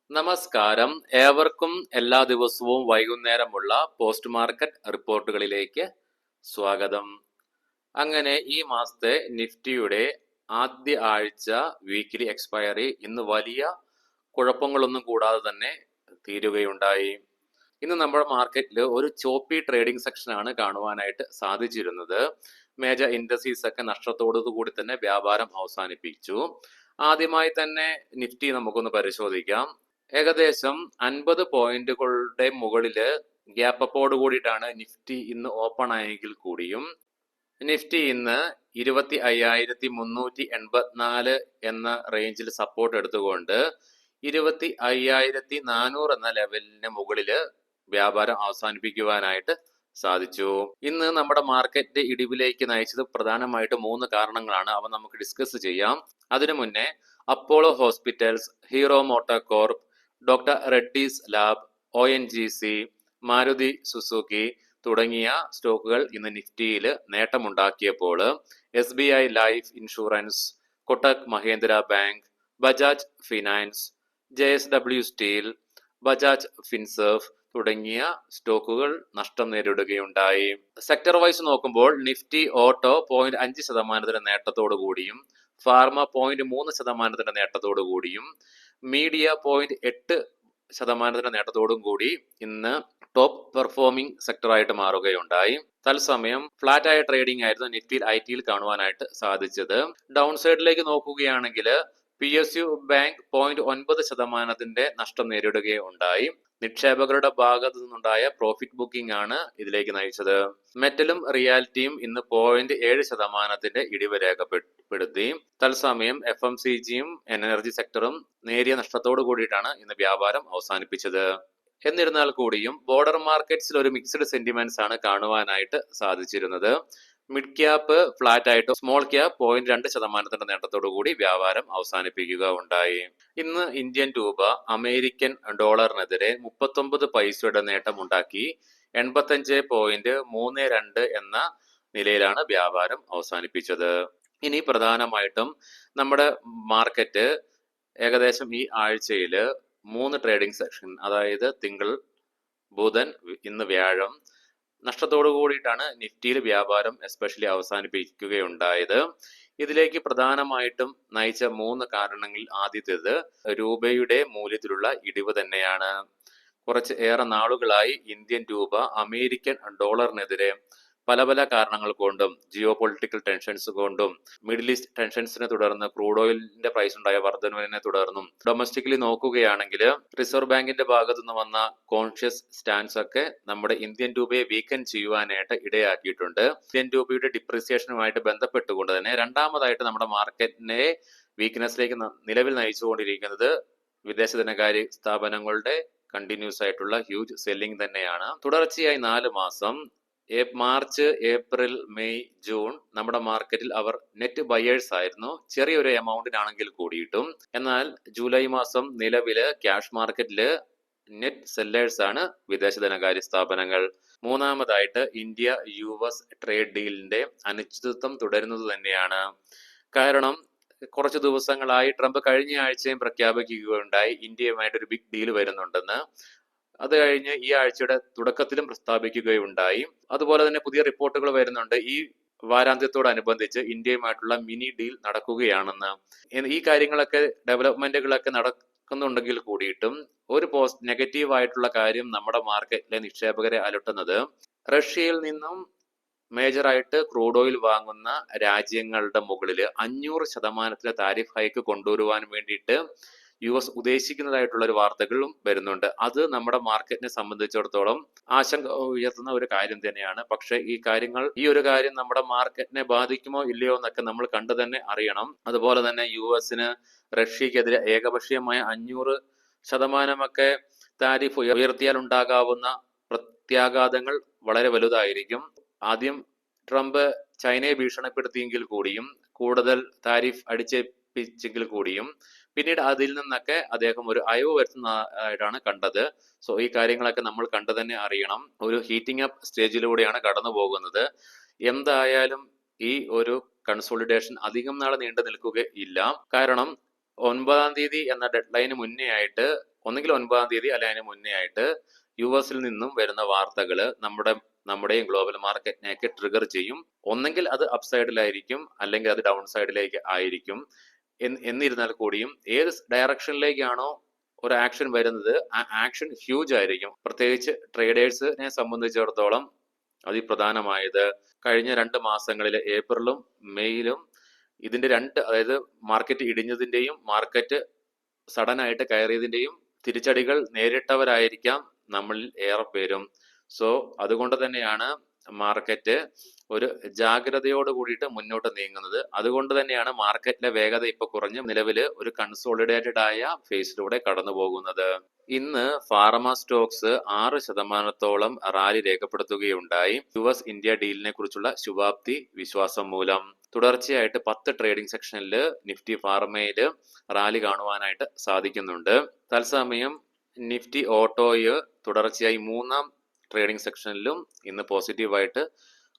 നമസ്കാരം. ഏവർക്കും എല്ലാ ദിവസവും വൈകുന്നേരമുള്ള പോസ്റ്റ് മാർക്കറ്റ് റിപ്പോർട്ടുകളിലേക്ക് സ്വാഗതം. അങ്ങനെ ഈ മാസത്തെ നിഫ്റ്റിയുടെ ആദ്യ ആഴ്ച വീക്കിലി എക്സ്പയറി ഇന്ന് വലിയ കുഴപ്പങ്ങളൊന്നും കൂടാതെ തന്നെ തീരുകയുണ്ടായി. ഇന്ന് നമ്മുടെ മാർക്കറ്റിൽ ഒരു ചോപ്പി ട്രേഡിംഗ് സെക്ഷനാണ് കാണുവാനായിട്ട് സാധിച്ചിരുന്നത്. മേജർ ഇൻഡസ്ട്രീസ് ഒക്കെ നഷ്ടത്തോടു കൂടി തന്നെ വ്യാപാരം അവസാനിപ്പിച്ചു. ആദ്യമായി തന്നെ നിഫ്റ്റി നമുക്കൊന്ന് പരിശോധിക്കാം. ഏകദേശം 50 പോയിന്റുകളുടെ മുകളില് ഗ്യാപ്പ് അപ്പോട് കൂടിയിട്ടാണ് നിഫ്റ്റി ഇന്ന് ഓപ്പൺ ആയെങ്കിൽ കൂടിയും നിഫ്റ്റി ഇന്ന് 25,384 എന്ന റേഞ്ചിൽ സപ്പോർട്ട് എടുത്തുകൊണ്ട് 25,400 എന്ന ലെവലിന് മുകളില് വ്യാപാരം അവസാനിപ്പിക്കുവാനായിട്ട് സാധിച്ചു. ഇന്ന് നമ്മുടെ മാർക്കറ്റ് ഇടിവിലേക്ക് നയിച്ചത് പ്രധാനമായിട്ട് 3 കാരണങ്ങളാണ്. അവ നമുക്ക് ഡിസ്കസ് ചെയ്യാം. അതിനു മുന്നേ Apollo hospitals, hero MotoCorp, doctor Reddy's lab, ONGC, Maruti Suzuki തുടങ്ങിയ സ്റ്റോക്കുകൾ ഇന്ന് നിഫ്റ്റിയിൽ നേട്ടമുണ്ടാക്കിയപ്പോൾ SBI life insurance, Kotak Mahendra bank, Bajaj finance, JSW steel, Bajaj Finserv തുടങ്ങിയ സ്റ്റോക്കുകൾ നഷ്ടം നേരിടുകയുണ്ടായി. സെക്ടർ വൈസ് നോക്കുമ്പോൾ നിഫ്റ്റി ഓട്ടോ 0.5% നേട്ടത്തോടു കൂടിയും, ഫാർമ 0.3% നേട്ടത്തോടു കൂടിയും, മീഡിയ 0.8% നേട്ടത്തോടും കൂടി ഇന്ന് ടോപ്പ് പെർഫോമിംഗ് സെക്ടറായിട്ട് മാറുകയുണ്ടായി. തത്സമയം ഫ്ലാറ്റ് ആയ ട്രേഡിംഗ് ആയിരുന്നു നിഫ്റ്റിയിൽ IT കാണുവാനായിട്ട് സാധിച്ചത്. ഡൗൺ സൈഡിലേക്ക് നോക്കുകയാണെങ്കിൽ PSU ബാങ്ക് 0.9% നഷ്ടം നേരിടുകയുണ്ടായി. നിക്ഷേപകരുടെ ഭാഗത്തു നിന്നുണ്ടായ പ്രോഫിറ്റ് ബുക്കിംഗ് ആണ് ഇതിലേക്ക് നയിച്ചത്. മെറ്റലും റിയാലിറ്റിയും ഇന്ന് 0.7% ഇടിവ് രേഖപ്പെടുത്തി. തത്സമയം FMCGയും എനർജി സെക്ടറും നേരിയ നഷ്ടത്തോടു കൂടിയിട്ടാണ് ഇന്ന് വ്യാപാരം അവസാനിപ്പിച്ചത്. എന്നിരുന്നാൽ കൂടിയും ബോർഡർ മാർക്കറ്റ്സിൽ ഒരു മിക്സ്ഡ് സെന്റിമെന്റ്സ് ആണ് കാണുവാനായിട്ട് സാധിച്ചിരുന്നത്. മിഡ് ക്യാപ്പ് ഫ്ലാറ്റ് ആയിട്ട്, സ്മോൾ ക്യാപ്പ് 0.2% നേട്ടത്തോടു കൂടി വ്യാപാരം അവസാനിപ്പിക്കുക ഉണ്ടായി. ഇന്ന് ഇന്ത്യൻ രൂപ അമേരിക്കൻ ഡോളറിനെതിരെ 39 പൈസയുടെ നേട്ടമുണ്ടാക്കി 85.32 എന്ന നിലയിലാണ് വ്യാപാരം അവസാനിപ്പിച്ചത്. ഇനി പ്രധാനമായിട്ടും നമ്മുടെ മാർക്കറ്റ് ഏകദേശം ഈ ആഴ്ചയിൽ 3 ട്രേഡിംഗ് സെക്ഷൻ, അതായത് തിങ്കൾ, ബുധൻ, ഇന്ന് വ്യാഴം നഷ്ടത്തോടു കൂടിയിട്ടാണ് നിഫ്റ്റിയിൽ വ്യാപാരം എസ്പെഷ്യലി അവസാനിപ്പിക്കുകയുണ്ടായത്. ഇതിലേക്ക് പ്രധാനമായിട്ടും നയിച്ച 3 കാരണങ്ങളിൽ ആദ്യത്തേത് രൂപയുടെ മൂല്യത്തിലുള്ള ഇടിവ് തന്നെയാണ്. കുറച്ച് ഏറെ നാളുകളായി ഇന്ത്യൻ രൂപ അമേരിക്കൻ ഡോളറിനെതിരെ പല കാരണങ്ങൾ കൊണ്ടും, ജിയോ പൊളിറ്റിക്കൽ ടെൻഷൻസ് കൊണ്ടും, മിഡിൽ ഈസ്റ്റ് ടെൻഷൻസിനെ തുടർന്ന് ക്രൂഡ് ഓയിലിന്റെ പ്രൈസ് ഉണ്ടായ വർധനവിനെ തുടർന്നും, ഡൊമസ്റ്റിക്കലി നോക്കുകയാണെങ്കിൽ റിസർവ് ബാങ്കിന്റെ ഭാഗത്തു നിന്ന് വന്ന കോൺഷ്യസ് സ്റ്റാൻസ് ഒക്കെ നമ്മുടെ ഇന്ത്യൻ രൂപയെ വീക്കൻ ചെയ്യുവാനായിട്ട് ഇടയാക്കിയിട്ടുണ്ട്. ഇന്ത്യൻ രൂപയുടെ ഡിപ്രിസിയേഷനുമായിട്ട് ബന്ധപ്പെട്ടുകൊണ്ട് തന്നെ രണ്ടാമതായിട്ട് നമ്മുടെ മാർക്കറ്റിനെ വീക്ക്നെസ്സിലേക്ക് നിലവിൽ നയിച്ചുകൊണ്ടിരിക്കുന്നത് വിദേശ ധനകാര്യ സ്ഥാപനങ്ങളുടെ കണ്ടിന്യൂസ് ആയിട്ടുള്ള ഹ്യൂജ് സെല്ലിംഗ് തന്നെയാണ്. തുടർച്ചയായി 4 മാസം മാർച്ച്, ഏപ്രിൽ, മെയ്, ജൂൺ നമ്മുടെ മാർക്കറ്റിൽ അവർ നെറ്റ് ബയേഴ്സ് ആയിരുന്നു, ചെറിയൊരു എമൗണ്ടിനാണെങ്കിൽ കൂടിയിട്ടും. എന്നാൽ ജൂലൈ മാസം നിലവില് ക്യാഷ് മാർക്കറ്റില് നെറ്റ് സെല്ലേഴ്സ് ആണ് വിദേശ ധനകാര്യ സ്ഥാപനങ്ങൾ. മൂന്നാമതായിട്ട് ഇന്ത്യ US ട്രേഡ് ഡീലിന്റെ അനിശ്ചിതത്വം തുടരുന്നത് തന്നെയാണ്. കാരണം കുറച്ച് ദിവസങ്ങളായി ട്രംപ് കഴിഞ്ഞ ആഴ്ചയും പ്രഖ്യാപിക്കുകയുണ്ടായി ഇന്ത്യയുമായിട്ട് ഒരു ബിഗ് ഡീൽ വരുന്നുണ്ടെന്ന്. അത് കഴിഞ്ഞ് ഈ ആഴ്ചയുടെ തുടക്കത്തിലും പ്രസ്താവിക്കുകയുണ്ടായി. അതുപോലെ തന്നെ പുതിയ റിപ്പോർട്ടുകൾ വരുന്നുണ്ട് ഈ വാരാന്ത്യത്തോടനുബന്ധിച്ച് ഇന്ത്യയുമായിട്ടുള്ള മിനി ഡീൽ നടക്കുകയാണെന്ന്. ഈ കാര്യങ്ങളൊക്കെ, ഡെവലപ്മെന്റുകളൊക്കെ നടക്കുന്നുണ്ടെങ്കിൽ കൂടിയിട്ടും ഒരു നെഗറ്റീവ് ആയിട്ടുള്ള കാര്യം നമ്മുടെ മാർക്കറ്റിലെ നിക്ഷേപകരെ അലട്ടുന്നത്, റഷ്യയിൽ നിന്നും മേജറായിട്ട് ക്രൂഡ് ഓയിൽ വാങ്ങുന്ന രാജ്യങ്ങളുടെ മുകളിൽ 500% താരിഫ് ഹൈക്ക് കൊണ്ടുവരുവാൻ വേണ്ടിയിട്ട് US ഉദ്ദേശിക്കുന്നതായിട്ടുള്ള ഒരു വാർത്തകളും വരുന്നുണ്ട്. അത് നമ്മുടെ മാർക്കറ്റിനെ സംബന്ധിച്ചിടത്തോളം ആശങ്ക ഉയർത്തുന്ന ഒരു കാര്യം തന്നെയാണ്. പക്ഷെ ഈ ഒരു കാര്യം നമ്മുടെ മാർക്കറ്റിനെ ബാധിക്കുമോ ഇല്ലയോ എന്നൊക്കെ നമ്മൾ കണ്ടു തന്നെ അറിയണം. അതുപോലെ തന്നെ US-ന് റഷ്യക്കെതിരെ ഏകപക്ഷീയമായ 500% താരിഫ് ഉയർത്തിയാൽ ഉണ്ടാകാവുന്ന പ്രത്യാഘാതങ്ങൾ വളരെ വലുതായിരിക്കും. ആദ്യം ട്രംപ് ചൈനയെ ഭീഷണിപ്പെടുത്തിയെങ്കിൽ കൂടിയും, കൂടുതൽ താരിഫ് അടിച്ചേൽപ്പിച്ചെങ്കിൽ കൂടിയും, പിന്നീട് അതിൽ നിന്നൊക്കെ അദ്ദേഹം ഒരു അയവ് വരുത്തുന്നതായിട്ടാണ് കണ്ടത്. സോ ഈ കാര്യങ്ങളൊക്കെ നമ്മൾ കണ്ടു തന്നെ അറിയണം. ഒരു ഹീറ്റിംഗ് അപ്പ് സ്റ്റേജിലൂടെയാണ് കടന്നു പോകുന്നത്. എന്തായാലും ഈ ഒരു കൺസോളിഡേഷൻ അധികം നാൾ നീണ്ടു നിൽക്കുകയില്ല. കാരണം 9-ാം തീയതി എന്ന ഡെഡ് ലൈന് മുന്നേ ആയിട്ട് ഒന്നുകിൽ 9-ാം തീയതി അല്ലെ അതിന് മുന്നേ ആയിട്ട് യുഎസിൽ നിന്നും വരുന്ന വാർത്തകൾ നമ്മുടെയും ഗ്ലോബൽ മാർക്കറ്റിനെയൊക്കെ ട്രിഗർ ചെയ്യും. ഒന്നെങ്കിൽ അത് അപ്സൈഡിലായിരിക്കും, അല്ലെങ്കിൽ അത് ഡൗൺ സൈഡിലേക്ക് ആയിരിക്കും. എന്നിരുന്നാൽ കൂടിയും ഏത് ഡയറക്ഷനിലേക്കാണോ ഒരു ആക്ഷൻ വരുന്നത്, ആ ആക്ഷൻ ഹ്യൂജ് ആയിരിക്കും. പ്രത്യേകിച്ച് ട്രേഡേഴ്സിനെ സംബന്ധിച്ചിടത്തോളം അതിപ്രധാനമായത് കഴിഞ്ഞ 2 മാസങ്ങളിലെ ഏപ്രിലും മെയ്യിലും ഇതിന്റെ അതായത് മാർക്കറ്റ് ഇടിഞ്ഞതിന്റെയും മാർക്കറ്റ് സഡൻ ആയിട്ട് കയറിയതിന്റെയും തിരിച്ചടികൾ നേരിട്ടവരായിരിക്കാം നമ്മളിൽ ഏറെ പേരും. സോ അതുകൊണ്ട് തന്നെയാണ് മാർക്കറ്റ് ഒരു ജാഗ്രതയോട് കൂടിയിട്ട് മുന്നോട്ട് നീങ്ങുന്നത്. അതുകൊണ്ട് തന്നെയാണ് മാർക്കറ്റിലെ വേഗത ഇപ്പൊ കുറഞ്ഞ് നിലവിൽ ഒരു കൺസോളിഡേറ്റഡ് ആയ ഫേസിലൂടെ കടന്നു പോകുന്നത്. ഇന്ന് ഫാർമ സ്റ്റോക്സ് 6% റാലി രേഖപ്പെടുത്തുകയുണ്ടായി. യുഎസ് ഇന്ത്യ ഡീലിനെ കുറിച്ചുള്ള ശുഭാപ്തി വിശ്വാസം മൂലം. തുടർച്ചയായിട്ട് 10 ട്രേഡിംഗ് സെക്ഷനിൽ നിഫ്റ്റി ഫാർമയിൽ റാലി കാണുവാനായിട്ട് സാധിക്കുന്നുണ്ട്. തത്സമയം നിഫ്റ്റി ഓട്ടോയ് തുടർച്ചയായി 3-ാം ട്രേഡിംഗ് സെക്ഷനിലും ഇന്ന് പോസിറ്റീവായിട്ട്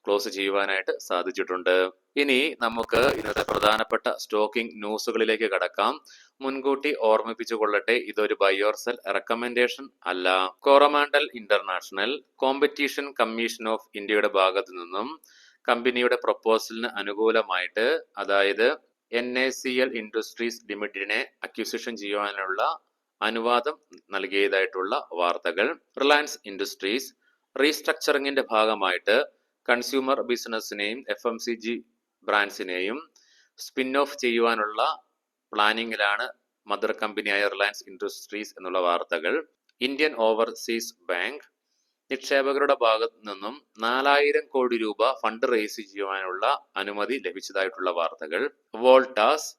ക്ലോസ് ചെയ്യുവാനായിട്ട് സാധിച്ചിട്ടുണ്ട്. ഇനി നമുക്ക് ഇന്നത്തെ പ്രധാനപ്പെട്ട സ്റ്റോക്കിംഗ് ന്യൂസുകളിലേക്ക് കടക്കാം. മുൻകൂട്ടി ഓർമ്മിപ്പിച്ചു കൊള്ളട്ടെ, ഇതൊരു ബൈ ഓർ സെൽ റെക്കമെൻഡേഷൻ അല്ല. Coromandel international competition commission of ഇന്ത്യയുടെ ഭാഗത്തു നിന്നും കമ്പനിയുടെ പ്രൊപ്പോസലിന് അനുകൂലമായിട്ട്, അതായത് NACL ഇൻഡസ്ട്രീസ് ലിമിറ്റഡിനെ അക്വിസിഷൻ ചെയ്യുവാനുള്ള അനുവാദം നൽകിയതായിട്ടുള്ള വാർത്തകൾ. റിലയൻസ് ഇൻഡസ്ട്രീസ് റീസ്ട്രക്ചറിങ്ങിന്റെ ഭാഗമായിട്ട് കൺസ്യൂമർ ബിസിനസ്സിനെയും FMCG ബ്രാൻഡ്സിനെയും സ്പിൻ ഓഫ് ചെയ്യുവാനുള്ള പ്ലാനിങ്ങിലാണ് മദർ കമ്പനിയായ റിലയൻസ് ഇൻഡസ്ട്രീസ് എന്നുള്ള വാർത്തകൾ. ഇന്ത്യൻ ഓവർസീസ് ബാങ്ക് നിക്ഷേപകരുടെ ഭാഗത്തു നിന്നും 4000 കോടി രൂപ ഫണ്ട് റേസ് ചെയ്യുവാനുള്ള അനുമതി ലഭിച്ചതായിട്ടുള്ള വാർത്തകൾ. വോൾട്ടാസ്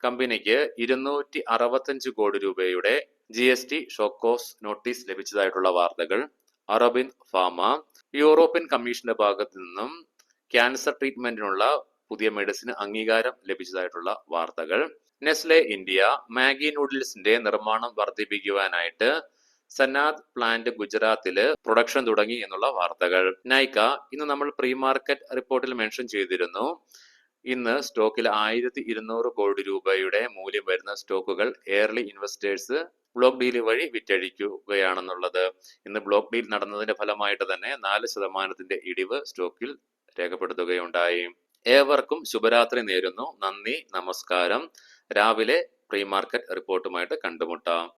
കമ്പനിക്ക് 265 കോടി രൂപയുടെ GST ഷോക്കോസ് നോട്ടീസ് ലഭിച്ചതായിട്ടുള്ള വാർത്തകൾ. അറബിന്ദ് ഫാർമ യൂറോപ്യൻ കമ്മീഷന്റെ ഭാഗത്തു നിന്നും ക്യാൻസർ ട്രീറ്റ്മെന്റിനുള്ള പുതിയ മെഡിസിന് അംഗീകാരം ലഭിച്ചതായിട്ടുള്ള വാർത്തകൾ. നെസ്ലെ ഇന്ത്യ മാഗി നൂഡിൽസിന്റെ നിർമ്മാണം വർദ്ധിപ്പിക്കുവാനായിട്ട് സനാദ് പ്ലാന്റ് ഗുജറാത്തില് പ്രൊഡക്ഷൻ തുടങ്ങി എന്നുള്ള വാർത്തകൾ. നൈക്ക ഇന്ന് നമ്മൾ പ്രീ മാർക്കറ്റ് റിപ്പോർട്ടിൽ മെൻഷൻ ചെയ്തിരുന്നു, ഇന്ന് സ്റ്റോക്കിൽ 1200 കോടി രൂപയുടെ മൂല്യം വരുന്ന സ്റ്റോക്കുകൾ എയർലി ഇൻവെസ്റ്റേഴ്സ് ബ്ലോക്ക് ഡീൽ വഴി വിറ്റഴിക്കുകയാണെന്നുള്ളത്. ഇന്ന് ബ്ലോക്ക് ഡീൽ നടന്നതിന്റെ ഫലമായിട്ട് തന്നെ 4% ഇടിവ് സ്റ്റോക്കിൽ രേഖപ്പെടുത്തുകയുണ്ടായി. ഏവർക്കും ശുഭരാത്രി നേരുന്നു. നന്ദി, നമസ്കാരം. രാവിലെ പ്രീ മാർക്കറ്റ് റിപ്പോർട്ടുമായിട്ട് കണ്ടുമുട്ടാം.